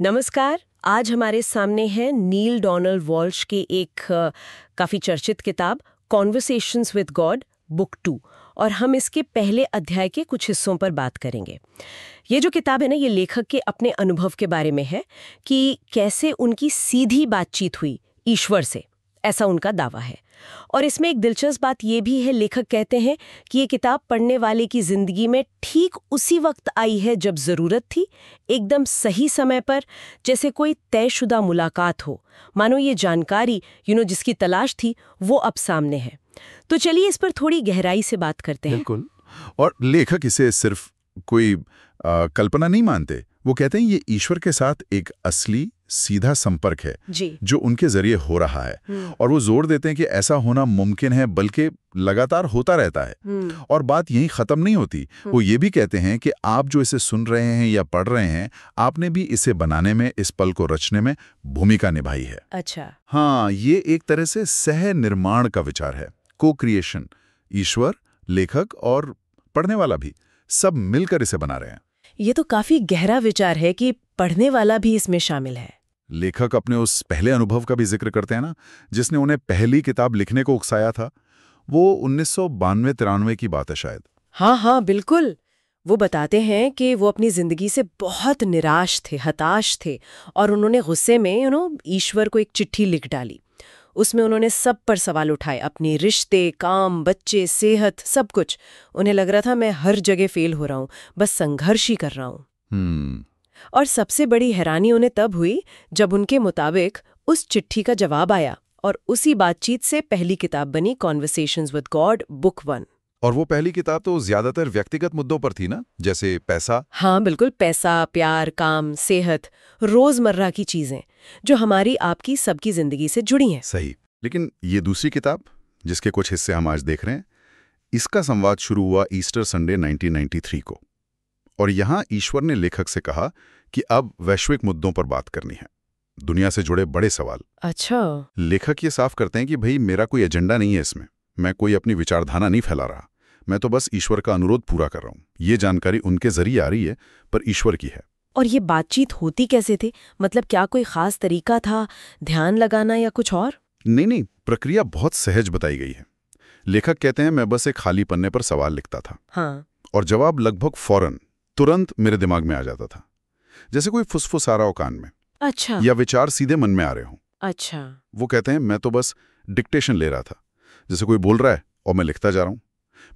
नमस्कार। आज हमारे सामने है नील डोनाल्ड वॉल्श की एक काफ़ी चर्चित किताब कॉन्वर्सेशंस विद गॉड बुक 2 और हम इसके पहले अध्याय के कुछ हिस्सों पर बात करेंगे। ये जो किताब है ना, ये लेखक के अपने अनुभव के बारे में है कि कैसे उनकी सीधी बातचीत हुई ईश्वर से, ऐसा उनका दावा है। और इसमें एक दिलचस्प बात ये भी है, लेखक कहते हैं कि ये किताब पढ़ने वाले की जिंदगी में ठीक उसी वक्त आई है जब ज़रूरत थी, एकदम सही समय पर, जैसे कोई तयशुदा मुलाकात हो। मानो ये जानकारी जिसकी तलाश थी वो अब सामने है। तो चलिए इस पर थोड़ी गहराई से बात करते हैं। बिल्कुल। और लेखक इसे सिर्फ कोई कल्पना नहीं मानते। वो कहते हैं ये ईश्वर के साथ एक असली सीधा संपर्क है जी। जो उनके जरिए हो रहा है। और वो जोर देते हैं कि ऐसा होना मुमकिन है, बल्कि लगातार होता रहता है। और बात यहीं खत्म नहीं होती। वो ये भी कहते हैं कि आप जो इसे सुन रहे हैं या पढ़ रहे हैं, आपने भी इसे बनाने में, इस पल को रचने में भूमिका निभाई है। अच्छा। हाँ, ये एक तरह से सह निर्माण का विचार है, को क्रिएशन। ईश्वर, लेखक और पढ़ने वाला भी सब मिलकर इसे बना रहे हैं। ये तो काफी गहरा विचार है कि पढ़ने वाला भी इसमें शामिल है। लेखक अपने उस पहले अनुभव का भी जिक्र करते हैं ना, जिसने उन्हें पहली किताब लिखने को उकसाया था। वो 1992-93 की बात है शायद। हाँ, बिल्कुल। वो बताते हैं कि वो अपनी जिंदगी से बहुत निराश थे, हताश थे, और उन्होंने गुस्से में ईश्वर को एक चिट्ठी लिख डाली। उसमें उन्होंने सब पर सवाल उठाए, अपने रिश्ते, काम, बच्चे, सेहत, सब कुछ। उन्हें लग रहा था मैं हर जगह फेल हो रहा हूँ, बस संघर्ष ही कर रहा हूँ। और सबसे बड़ी हैरानी उन्हें तब हुई जब उनके मुताबिक उस चिट्ठी का जवाब आया, और उसी बातचीत से पहली किताब बनी कॉन्वर्सेशंस विद गॉड बुक 1। और वो पहली किताब तो ज्यादातर व्यक्तिगत मुद्दों पर थी ना, जैसे पैसा। हाँ बिल्कुल, पैसा, प्यार, काम, सेहत, रोजमर्रा की चीजें जो हमारी आपकी सबकी जिंदगी से जुड़ी हैं। सही। लेकिन ये दूसरी किताब, जिसके कुछ हिस्से हम आज देख रहे हैं, इसका संवाद शुरू हुआ ईस्टर संडे 1993 को। और यहां ईश्वर ने लेखक से कहा कि अब वैश्विक मुद्दों पर बात करनी है, दुनिया से जुड़े बड़े सवाल। अच्छा। लेखक ये साफ करते हैं कि भाई, मेरा कोई एजेंडा नहीं है इसमें, मैं कोई अपनी विचारधारा नहीं फैला रहा, मैं तो बस ईश्वर का अनुरोध पूरा कर रहा हूं। ये जानकारी उनके जरिए आ रही है, पर ईश्वर की है। और ये बातचीत होती कैसे थी? मतलब क्या कोई खास तरीका था, ध्यान लगाना या कुछ और? नहीं, प्रक्रिया बहुत सहज बताई गई है। लेखक कहते हैं, मैं बस एक खाली पन्ने पर सवाल लिखता था। हाँ। और जवाब लगभग फौरन, तुरंत मेरे दिमाग में आ जाता था, जैसे कोई फुसफुस आ रहा हो कान में। अच्छा। या विचार सीधे मन में आ रहे हो। अच्छा। वो कहते हैं, मैं तो बस डिक्टेशन ले रहा था, जैसे कोई बोल रहा है और मैं लिखता जा रहा हूं।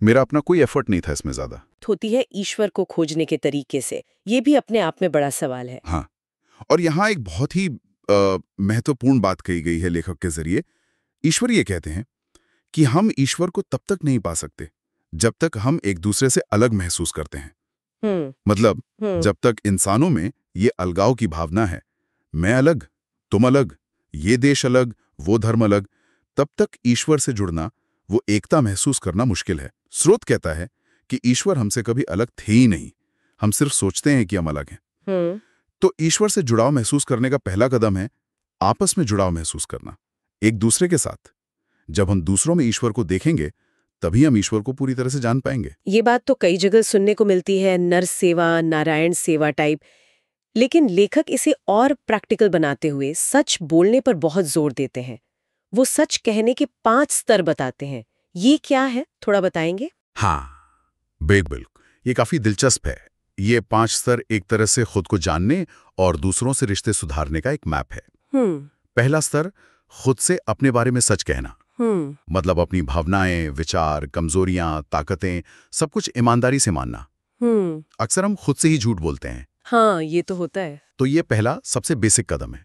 मेरा अपना कोई एफर्ट नहीं था इसमें ज्यादा। होती है ईश्वर को खोजने के तरीके से, ये भी अपने आप में बड़ा सवाल है। हाँ, और यहाँ एक बहुत ही महत्वपूर्ण बात कही गई है लेखक के जरिए। ईश्वर ये कहते हैं कि हम ईश्वर को तब तक नहीं पा सकते जब तक हम एक दूसरे से अलग महसूस करते हैं। मतलब जब तक इंसानों में ये अलगाव की भावना है, मैं अलग, तुम अलग, ये देश अलग, वो धर्म अलग, तब तक ईश्वर से जुड़ना, वो एकता महसूस करना मुश्किल है। स्रोत कहता है कि ईश्वर हमसे कभी अलग थे ही नहीं, हम सिर्फ सोचते हैं कि हम अलग हैं। तो ईश्वर से जुड़ाव महसूस करने का पहला कदम है आपस में जुड़ाव महसूस करना, एक दूसरे के साथ। जब हम दूसरों में ईश्वर को देखेंगे, तभी हम ईश्वर को पूरी तरह से जान पाएंगे। ये बात तो कई जगह सुनने को मिलती है, नर सेवा, नारायण सेवा टाइप। लेकिन लेखक इसे और प्रैक्टिकल बनाते हुए सच बोलने पर बहुत जोर देते हैं। वो सच कहने के 5 स्तर बताते हैं। ये क्या है, थोड़ा बताएंगे? हाँ, बिल्कुल। ये काफी दिलचस्प है। ये 5 स्तर एक तरह से खुद को जानने और दूसरों से रिश्ते सुधारने का एक मैप है। पहला स्तर, खुद से अपने बारे में सच कहना। मतलब अपनी भावनाएं, विचार, कमजोरियां, ताकतें, सब कुछ ईमानदारी से मानना। अक्सर हम खुद से ही झूठ बोलते हैं। हाँ, ये तो होता है। तो ये पहला सबसे बेसिक कदम है।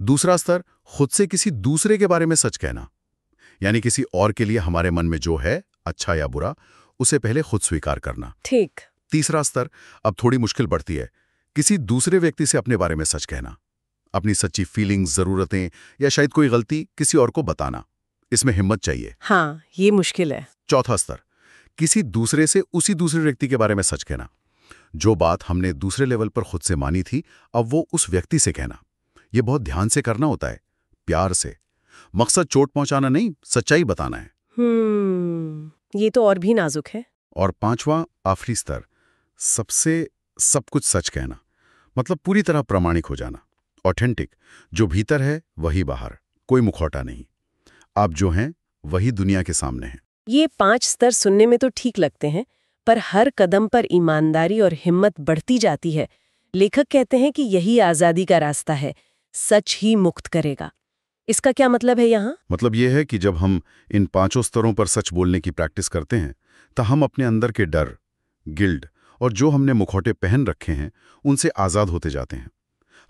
दूसरा स्तर, खुद से किसी दूसरे के बारे में सच कहना। यानी किसी और के लिए हमारे मन में जो है, अच्छा या बुरा, उसे पहले खुद स्वीकार करना। ठीक। तीसरा स्तर, अब थोड़ी मुश्किल बढ़ती है, किसी दूसरे व्यक्ति से अपने बारे में सच कहना। अपनी सच्ची फीलिंग्स, जरूरतें या शायद कोई गलती किसी और को बताना। इसमें हिम्मत चाहिए। हाँ, ये मुश्किल है। चौथा स्तर, किसी दूसरे से उसी दूसरे व्यक्ति के बारे में सच कहना। जो बात हमने दूसरे लेवल पर खुद से मानी थी, अब वो उस व्यक्ति से कहना। ये बहुत ध्यान से करना होता है, प्यार से। मकसद चोट पहुंचाना नहीं, सच्चाई बताना है। ये तो और भी नाजुक है। और पांचवा, आखिरी स्तर, सबसे सब कुछ सच कहना। मतलब पूरी तरह प्रामाणिक हो जाना, ऑथेंटिक। जो भीतर है वही बाहर, कोई मुखौटा नहीं। आप जो हैं वही दुनिया के सामने हैं। ये 5 स्तर सुनने में तो ठीक लगते हैं, पर हर कदम पर ईमानदारी और हिम्मत बढ़ती जाती है। लेखक कहते हैं कि यही आज़ादी का रास्ता है, सच ही मुक्त करेगा। इसका क्या मतलब है यहाँ? मतलब ये है कि जब हम इन 5 स्तरों पर सच बोलने की प्रैक्टिस करते हैं तो हम अपने अंदर के डर, गिल्ट और जो हमने मुखौटे पहन रखे हैं उनसे आज़ाद होते जाते हैं।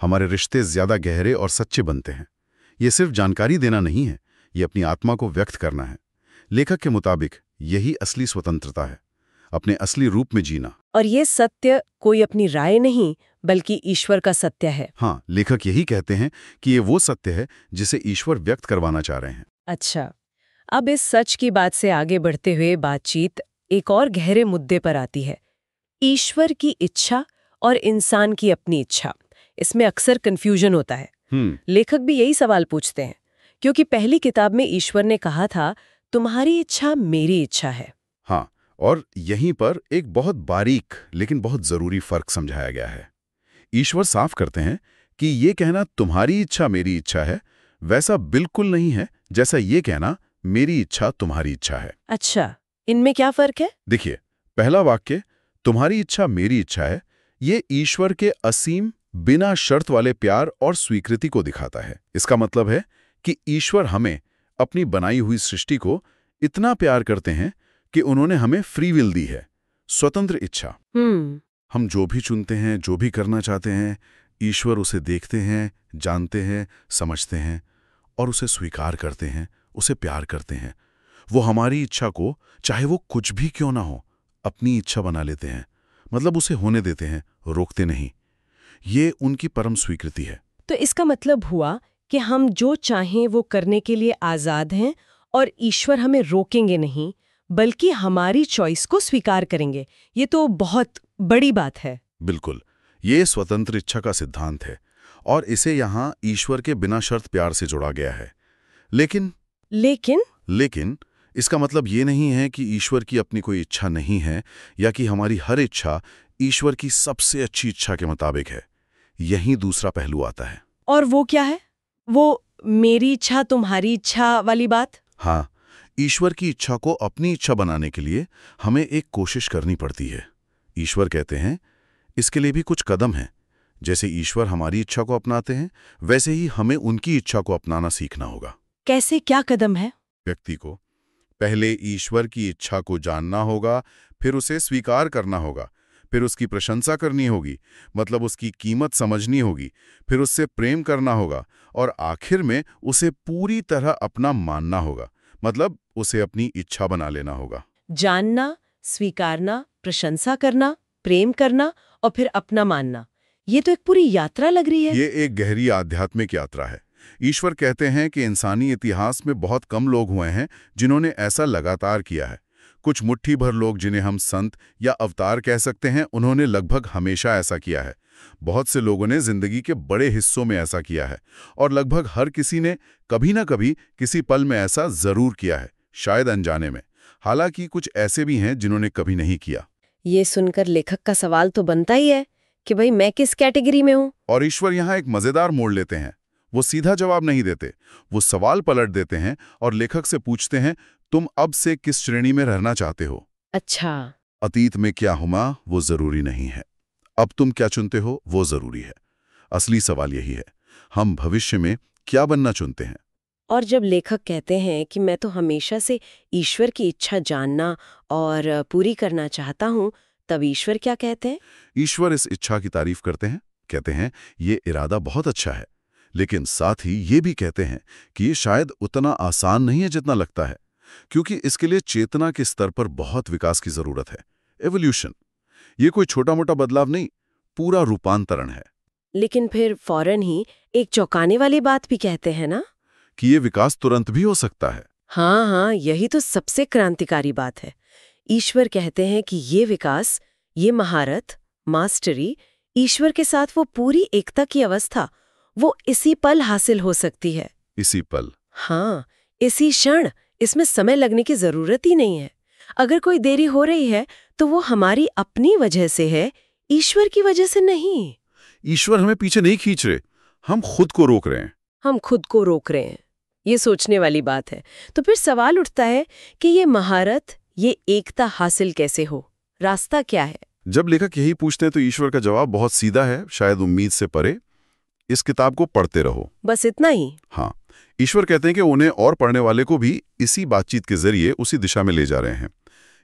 हमारे रिश्ते ज़्यादा गहरे और सच्चे बनते हैं। ये सिर्फ जानकारी देना नहीं है, ये अपनी आत्मा को व्यक्त करना है। लेखक के मुताबिक यही असली स्वतंत्रता है, अपने असली रूप में जीना। और ये सत्य कोई अपनी राय नहीं, बल्कि ईश्वर का सत्य है। हाँ, लेखक यही कहते हैं कि ये वो सत्य है जिसे ईश्वर व्यक्त करवाना चाह रहे हैं। अच्छा, अब इस सच की बात से आगे बढ़ते हुए बातचीत एक और गहरे मुद्दे पर आती है, ईश्वर की इच्छा और इंसान की अपनी इच्छा। इसमें अक्सर कंफ्यूजन होता है। लेखक भी यही सवाल पूछते हैं, क्योंकि पहली किताब में ईश्वर ने कहा था, तुम्हारी इच्छा मेरी इच्छा है। हाँ, और यहीं पर एक बहुत बारीक लेकिन बहुत जरूरी फर्क समझाया गया है। ईश्वर साफ करते हैं कि ये कहना तुम्हारी इच्छा मेरी इच्छा है वैसा बिल्कुल नहीं है जैसा ये कहना मेरी इच्छा तुम्हारी इच्छा है। अच्छा, इनमें क्या फर्क है? देखिए, पहला वाक्य तुम्हारी इच्छा मेरी इच्छा है, ये ईश्वर के असीम बिना शर्त वाले प्यार और स्वीकृति को दिखाता है। इसका मतलब है कि ईश्वर हमें अपनी बनाई हुई सृष्टि को इतना प्यार करते हैं कि उन्होंने हमें फ्री विल दी है, स्वतंत्र इच्छा। हम जो भी चुनते हैं, जो भी करना चाहते हैं, ईश्वर उसे देखते हैं, जानते हैं, समझते हैं और उसे स्वीकार करते हैं, उसे प्यार करते हैं। वो हमारी इच्छा को, चाहे वो कुछ भी क्यों ना हो, अपनी इच्छा बना लेते हैं। मतलब उसे होने देते हैं, रोकते नहीं। ये उनकी परम स्वीकृति है। तो इसका मतलब हुआ कि हम जो चाहें वो करने के लिए आज़ाद हैं और ईश्वर हमें रोकेंगे नहीं, बल्कि हमारी चॉइस को स्वीकार करेंगे। ये तो बहुत बड़ी बात है। बिल्कुल, ये स्वतंत्र इच्छा का सिद्धांत है और इसे यहाँ ईश्वर के बिना शर्त प्यार से जोड़ा गया है। लेकिन इसका मतलब ये नहीं है कि ईश्वर की अपनी कोई इच्छा नहीं है या कि हमारी हर इच्छा ईश्वर की सबसे अच्छी इच्छा के मुताबिक है। यही दूसरा पहलू आता है। और वो क्या है? वो मेरी इच्छा तुम्हारी इच्छा वाली बात? हाँ, ईश्वर की इच्छा को अपनी इच्छा बनाने के लिए हमें एक कोशिश करनी पड़ती है। ईश्वर कहते हैं इसके लिए भी कुछ कदम हैं। जैसे ईश्वर हमारी इच्छा को अपनाते हैं, वैसे ही हमें उनकी इच्छा को अपनाना सीखना होगा। कैसे, क्या कदम है? व्यक्ति को पहले ईश्वर की इच्छा को जानना होगा, फिर उसे स्वीकार करना होगा, फिर उसकी प्रशंसा करनी होगी, मतलब उसकी कीमत समझनी होगी, फिर उससे प्रेम करना होगा और आखिर में उसे पूरी तरह अपना मानना होगा, मतलब उसे अपनी इच्छा बना लेना होगा। जानना, स्वीकारना, प्रशंसा करना, प्रेम करना और फिर अपना मानना। ये तो एक पूरी यात्रा लग रही है। ये एक गहरी आध्यात्मिक यात्रा है। ईश्वर कहते हैं कि इंसानी इतिहास में बहुत कम लोग हुए हैं जिन्होंने ऐसा लगातार किया है। कुछ मुट्ठी भर लोग जिन्हें हम संत या अवतार कह सकते हैं, उन्होंने लगभग हमेशा ऐसा किया है। बहुत से लोगों ने जिंदगी के बड़े हिस्सों में ऐसा किया है और लगभग हर किसी ने कभी ना कभी किसी पल में ऐसा जरूर किया है, शायद अनजाने में। हालांकि कुछ ऐसे भी हैं जिन्होंने कभी नहीं किया। ये सुनकर लेखक का सवाल तो बनता ही है कि भाई मैं किस कैटेगरी में हूँ? और ईश्वर यहाँ एक मजेदार मोड़ लेते हैं। वो सीधा जवाब नहीं देते, वो सवाल पलट देते हैं और लेखक से पूछते हैं, तुम अब से किस श्रेणी में रहना चाहते हो? अच्छा। अतीत में क्या हुआ वो जरूरी नहीं है, अब तुम क्या चुनते हो वो जरूरी है। असली सवाल यही है, हम भविष्य में क्या बनना चुनते हैं। और जब लेखक कहते हैं कि मैं तो हमेशा से ईश्वर की इच्छा जानना और पूरी करना चाहता हूँ, तब ईश्वर क्या कहते हैं? ईश्वर इस इच्छा की तारीफ करते हैं, कहते हैं ये इरादा बहुत अच्छा है, लेकिन साथ ही ये भी कहते हैं कि ये शायद उतना आसान नहीं है जितना लगता है, क्योंकि इसके लिए चेतना के स्तर पर बहुत विकास की जरूरत है। एवोल्यूशन, ये कोई छोटा मोटा बदलाव नहीं, पूरा रूपांतरण है। लेकिन फिर फौरन ही एक चौंकाने वाली बात भी कहते हैं ना, कि ये विकास तुरंत भी हो सकता है। हाँ, यही तो सबसे क्रांतिकारी बात है। ईश्वर कहते हैं कि ये विकास, ये महारत, मास्टरी, ईश्वर के साथ वो पूरी एकता की अवस्था, वो इसी पल हासिल हो सकती है। इसी पल? हाँ, इसी क्षण। इसमें समय लगने की जरूरत ही नहीं है। अगर कोई देरी हो रही है तो वो हमारी अपनी वजह से है, ईश्वर की वजह से नहीं। ईश्वर हमें पीछे नहीं खींच रहे, हम खुद को रोक रहे हैं। हम खुद को रोक रहे हैं, ये सोचने वाली बात है। तो फिर सवाल उठता है कि ये महारत, ये एकता हासिल कैसे हो, रास्ता क्या है? जब लेखक यही पूछते हैं तो ईश्वर का जवाब बहुत सीधा है, शायद उम्मीद से परे। इस किताब को पढ़ते रहो, बस इतना ही। हाँ, ईश्वर कहते हैं कि उन्हें और पढ़ने वाले को भी इसी बातचीत के जरिए उसी दिशा में ले जा रहे हैं।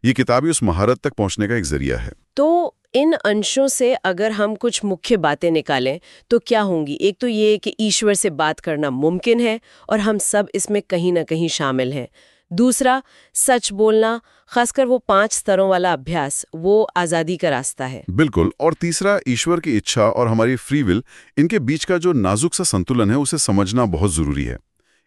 ये किताब ही उस महारत तक पहुंचने का एक जरिया है। तो इन अंशों से अगर हम कुछ मुख्य बातें निकालें तो क्या होंगी? एक तो ये कि ईश्वर से बात करना मुमकिन है और हम सब इसमें कहीं ना कहीं शामिल हैं। दूसरा, सच बोलना, खासकर वो 5 स्तरों वाला अभ्यास, वो आज़ादी का रास्ता है। बिल्कुल। और तीसरा, ईश्वर की इच्छा और हमारी फ्री विल, इनके बीच का जो नाजुक सा संतुलन है उसे समझना बहुत जरूरी है।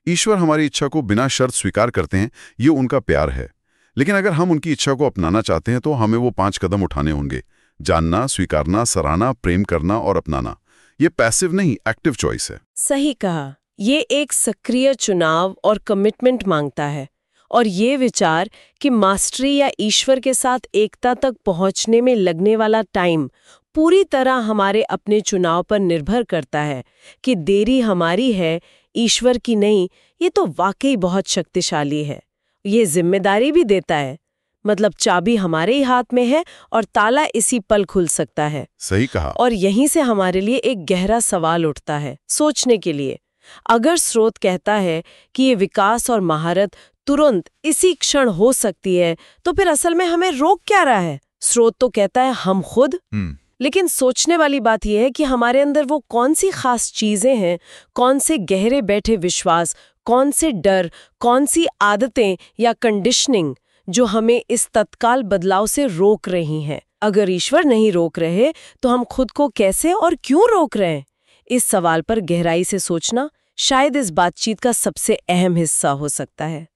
ईश्वर हमारी इच्छा को बिना शर्त स्वीकार करते हैं, ये उनका प्यार है। लेकिन अगर हम उनकी इच्छा को अपनाना चाहते हैं तो हमें वो 5 कदम उठाने होंगे: जानना, स्वीकारना, सराहना, प्रेम करना और अपनाना। ये पैसिव नहीं, एक्टिव चॉइस है। सही कहा, ये एक सक्रिय चुनाव और कमिटमेंट मांगता है। और ये विचार कि मास्टरी या ईश्वर के साथ एकता तक पहुंचने में लगने वाला टाइम पूरी तरह हमारे अपने चुनाव पर निर्भर करता है, कि देरी हमारी है, ईश्वर की नहीं, ये तो वाकई बहुत शक्तिशाली है। ये जिम्मेदारी भी देता है, मतलब चाबी हमारे ही हाथ में है और ताला इसी पल खुल सकता है। सही कहा। और यहीं से हमारे लिए एक गहरा सवाल उठता है सोचने के लिए। अगर स्रोत कहता है कि ये विकास और महारत तुरंत इसी क्षण हो सकती है, तो फिर असल में हमें रोक क्या रहा है? स्रोत तो कहता है हम खुद। लेकिन सोचने वाली बात यह है कि हमारे अंदर वो कौन सी खास चीजें हैं, कौन से गहरे बैठे विश्वास, कौन से डर, कौन सी आदतें या कंडीशनिंग जो हमें इस तत्काल बदलाव से रोक रही हैं। अगर ईश्वर नहीं रोक रहे तो हम खुद को कैसे और क्यों रोक रहे हैं? इस सवाल पर गहराई से सोचना शायद इस बातचीत का सबसे अहम हिस्सा हो सकता है।